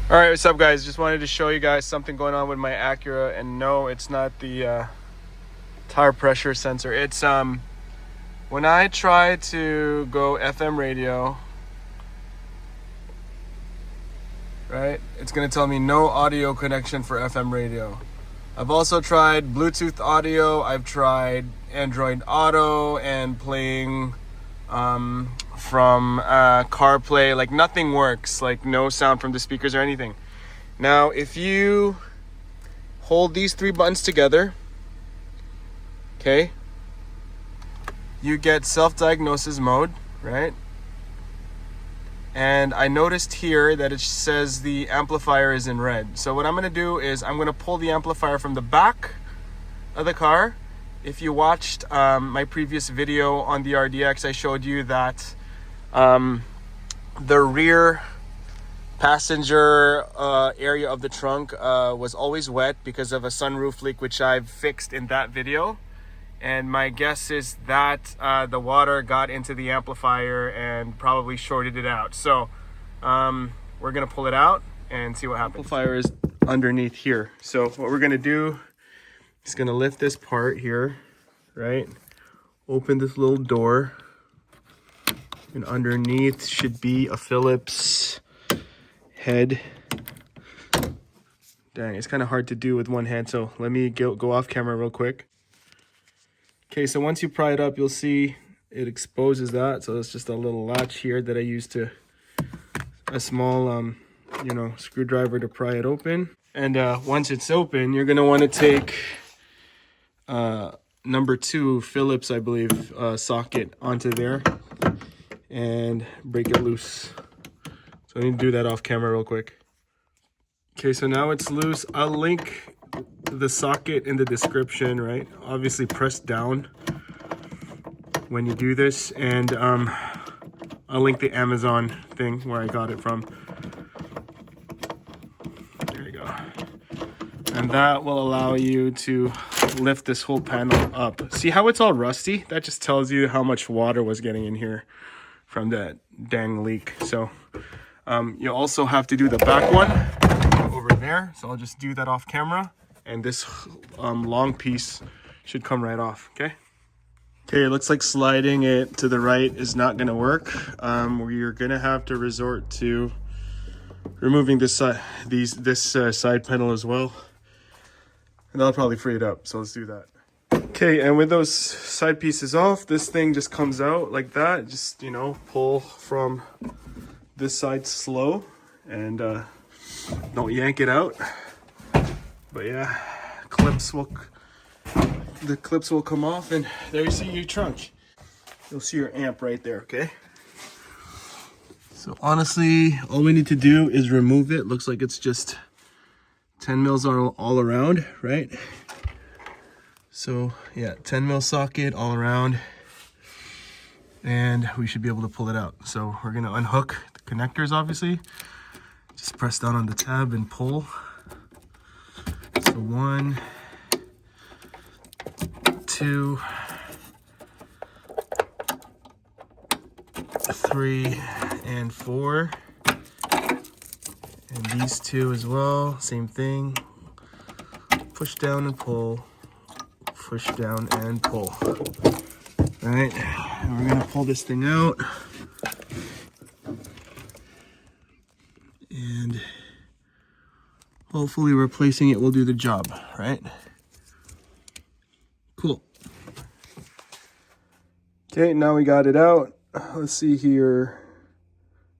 All right, what's up guys? Just wanted to show you guys something going on with my Acura, and no, it's not the tire pressure sensor. It's when I try to go FM radio, right, it's gonna tell me no audio connection for FM radio. I've also tried Bluetooth audio, I've tried Android Auto and playing from Carplay. Like nothing works, like no sound from the speakers or anything. Now if you hold these three buttons together, okay, you get self-diagnosis mode, right? And I noticed here that it says the amplifier is in red. So what I'm gonna do is I'm gonna pull the amplifier from the back of the car. If you watched my previous video on the RDX, I showed you that the rear passenger area of the trunk was always wet because of a sunroof leak, which I've fixed in that video. And my guess is that the water got into the amplifier and probably shorted it out. So we're gonna pull it out and see what happens. Amplifier is underneath here. So what we're gonna do is gonna lift this part here, right? Open this little door, and underneath should be a Phillips head. Dang, it's kind of hard to do with one hand, so let me go off camera real quick. Okay, so once you pry it up, you'll see it exposes that. So it's just a little latch here that I used to, a small, screwdriver to pry it open. And once it's open, you're gonna want to take number 2 Phillips, I believe, socket onto there and break it loose. So I need to do that off camera real quick. Okay, so now it's loose. I'll link the socket in the description, right? Obviously press down when you do this, and I'll link the Amazon thing where I got it from. There you go. And that will allow you to lift this whole panel up. See how it's all rusty? That just tells you how much water was getting in here from that dang leak. So you also have to do the back one over there. So I'll just do that off camera, and this long piece should come right off. Okay, it looks like sliding it to the right is not gonna work. We're gonna have to resort to removing this side panel as well, and that'll probably free it up. So let's do that. Okay, and with those side pieces off, this thing just comes out like that. Just, pull from this side slow, and don't yank it out. But yeah, the clips will come off, and there you see your trunk. You'll see your amp right there, okay? So honestly, all we need to do is remove it. Looks like it's just 10 mils all around, right? So yeah, 10 mil socket all around, and we should be able to pull it out. So we're gonna unhook the connectors, obviously. Just press down on the tab and pull. So 1, 2, 3, and 4. And these 2 as well, same thing. Push down and pull. Push down and pull. All right, and we're gonna pull this thing out. And hopefully replacing it will do the job, right? Cool. Okay, now we got it out. Let's see here.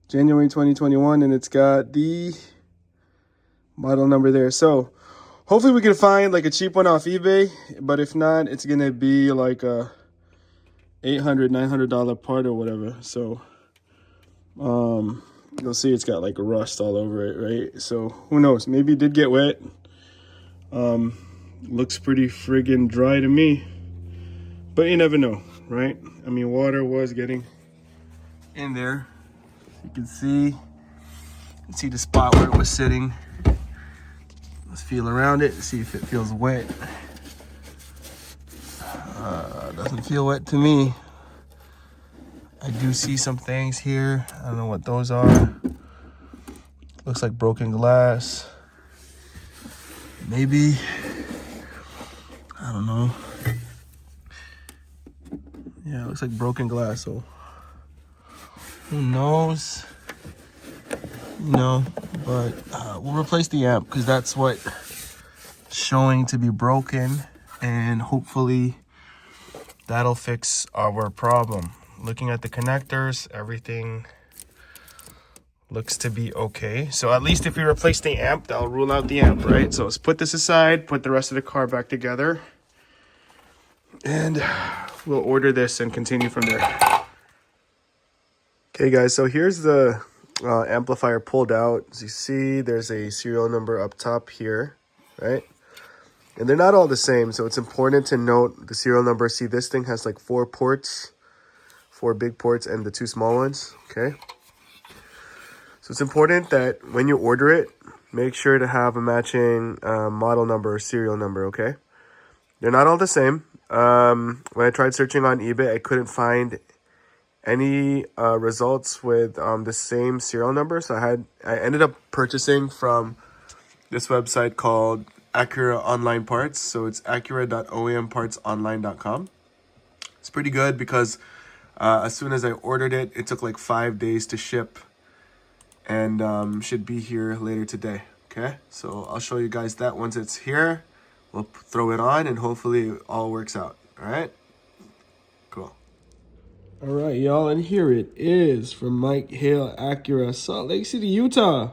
January 2021, and it's got the model number there. So hopefully we can find like a cheap one off eBay, but if not, it's gonna be like a $800, $900 part or whatever. So you'll see it's got like rust all over it, right? So who knows, maybe it did get wet. Looks pretty friggin' dry to me, but you never know, right? I mean, water was getting in there. You can see the spot where it was sitting. Let's feel around it, see if it feels wet. Doesn't feel wet to me. I do see some things here. I don't know what those are. Looks like broken glass. Maybe, I don't know. Yeah, it looks like broken glass, so who knows? No, but we'll replace the amp because that's what showing to be broken, and hopefully that'll fix our problem. Looking at the connectors, everything looks to be okay. So at least if we replace the amp, that'll rule out the amp, right? So let's put this aside, put the rest of the car back together, and we'll order this and continue from there. Okay guys, so here's the amplifier pulled out. As you see, there's a serial number up top here, right? And they're not all the same, so it's important to note the serial number. See, this thing has like 4 ports, 4 big ports and the 2 small ones, okay? So it's important that when you order it, make sure to have a matching model number or serial number, okay? They're not all the same. When I tried searching on eBay, I couldn't find any results with the same serial number. So I ended up purchasing from this website called Acura Online Parts. So it's acura.ompartsonline.com. It's pretty good because as soon as I ordered it, it took like 5 days to ship, and should be here later today. Okay, so I'll show you guys that once it's here. We'll throw it on and hopefully it all works out. All right, cool. All right, y'all, and here it is from Mike Hale Acura, Salt Lake City, Utah.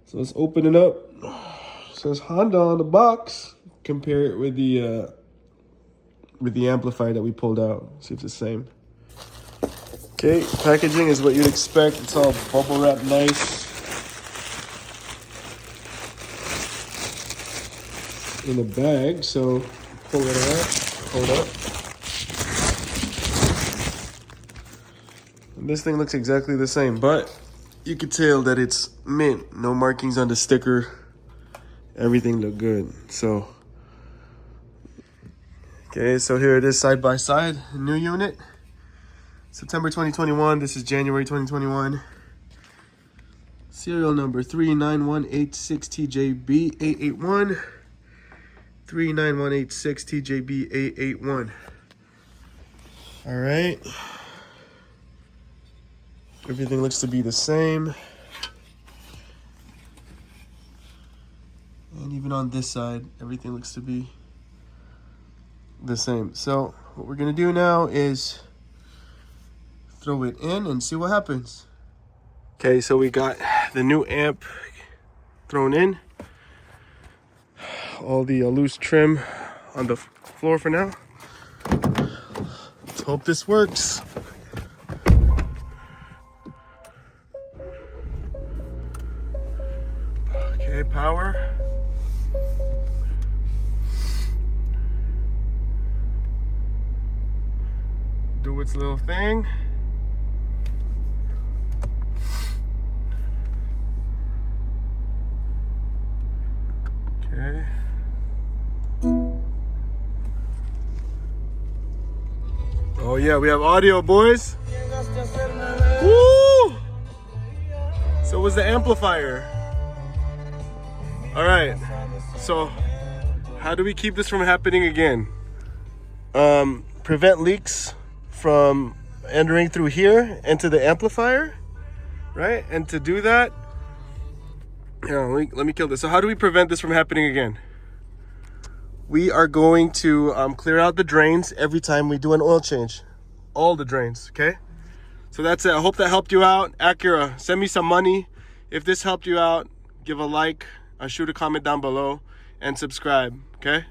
So let's open it up. It says Honda on the box. Compare it with the amplifier that we pulled out. See if it's the same. Okay, packaging is what you'd expect. It's all bubble wrapped nice. In a bag, so pull it out, hold up. And this thing looks exactly the same, but you could tell that it's mint. No markings on the sticker. Everything looked good. So, okay, so here it is side by side, a new unit. September 2021, this is January 2021. Serial number 39186TJB881. 39186TJB881. All right. Everything looks to be the same. And even on this side, everything looks to be the same. So what we're gonna do now is throw it in and see what happens. Okay, so we got the new amp thrown in. All the loose trim on the floor for now. Let's hope this works. Okay, power. Do its little thing. Okay. Oh yeah, we have audio, boys. Woo! So was the amplifier. All right. So how do we keep this from happening again? Prevent leaks from entering through here into the amplifier, right? And to do that, let me kill this. So how do we prevent this from happening again? We are going to clear out the drains every time we do an oil change. All the drains, okay? So that's it. I hope that helped you out. Acura, send me some money. If this helped you out, give a like, shoot a comment down below, and subscribe, okay?